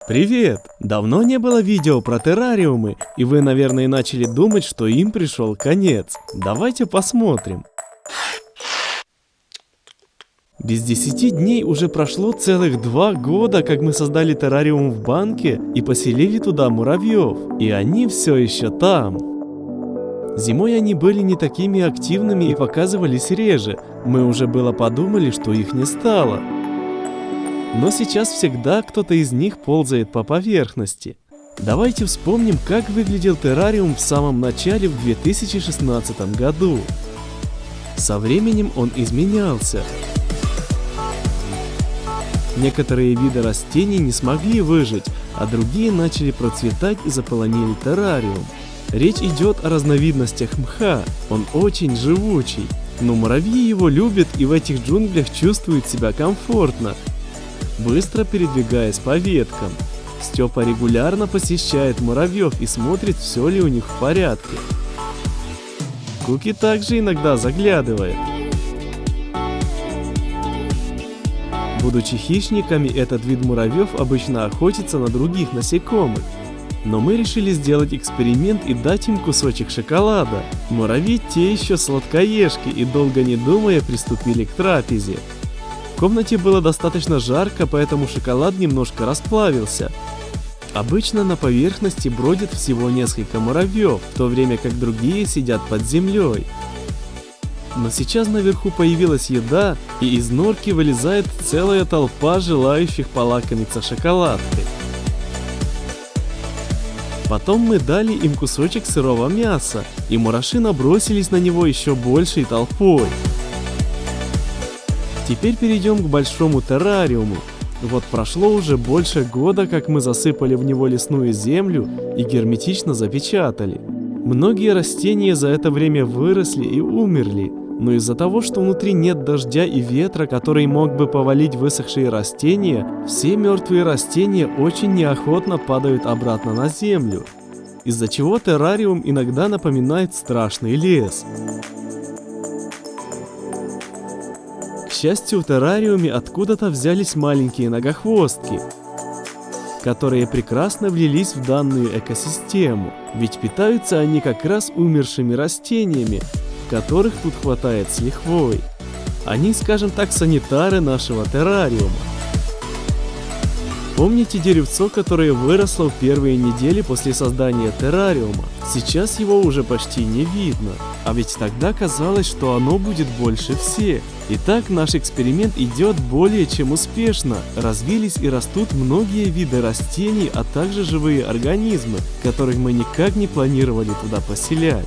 Привет! Давно не было видео про террариумы, и вы, наверное, начали думать, что им пришел конец. Давайте посмотрим. Без 10 дней уже прошло целых 2 года, как мы создали террариум в банке и поселили туда муравьев, и они все еще там. Зимой они были не такими активными и показывались реже, мы уже было подумали, что их не стало. Но сейчас всегда кто-то из них ползает по поверхности. Давайте вспомним, как выглядел террариум в самом начале в 2016 году. Со временем он изменялся. Некоторые виды растений не смогли выжить, а другие начали процветать и заполонили террариум. Речь идет о разновидностях мха, он очень живучий, но муравьи его любят и в этих джунглях чувствуют себя комфортно, быстро передвигаясь по веткам. Степа регулярно посещает муравьев и смотрит, все ли у них в порядке. Куки также иногда заглядывает. Будучи хищниками, этот вид муравьев обычно охотится на других насекомых. Но мы решили сделать эксперимент и дать им кусочек шоколада. Муравьи те еще сладкоежки и, долго не думая, приступили к трапезе. В комнате было достаточно жарко, поэтому шоколад немножко расплавился. Обычно на поверхности бродит всего несколько муравьев, в то время как другие сидят под землей. Но сейчас наверху появилась еда, и из норки вылезает целая толпа желающих полакомиться шоколадкой. Потом мы дали им кусочек сырого мяса, и мураши набросились на него еще большей толпой. Теперь перейдем к большому террариуму. Вот прошло уже больше года, как мы засыпали в него лесную землю и герметично запечатали. Многие растения за это время выросли и умерли, но из-за того, что внутри нет дождя и ветра, который мог бы повалить высохшие растения, все мертвые растения очень неохотно падают обратно на землю, из-за чего террариум иногда напоминает страшный лес. К счастью, в террариуме откуда-то взялись маленькие многохвостки, которые прекрасно влились в данную экосистему, ведь питаются они как раз умершими растениями, которых тут хватает с лихвой. Они, скажем так, санитары нашего террариума. Помните деревцо, которое выросло в первые недели после создания террариума? Сейчас его уже почти не видно, а ведь тогда казалось, что оно будет больше всех. Итак, наш эксперимент идет более чем успешно. Развились и растут многие виды растений, а также живые организмы, которых мы никак не планировали туда поселять.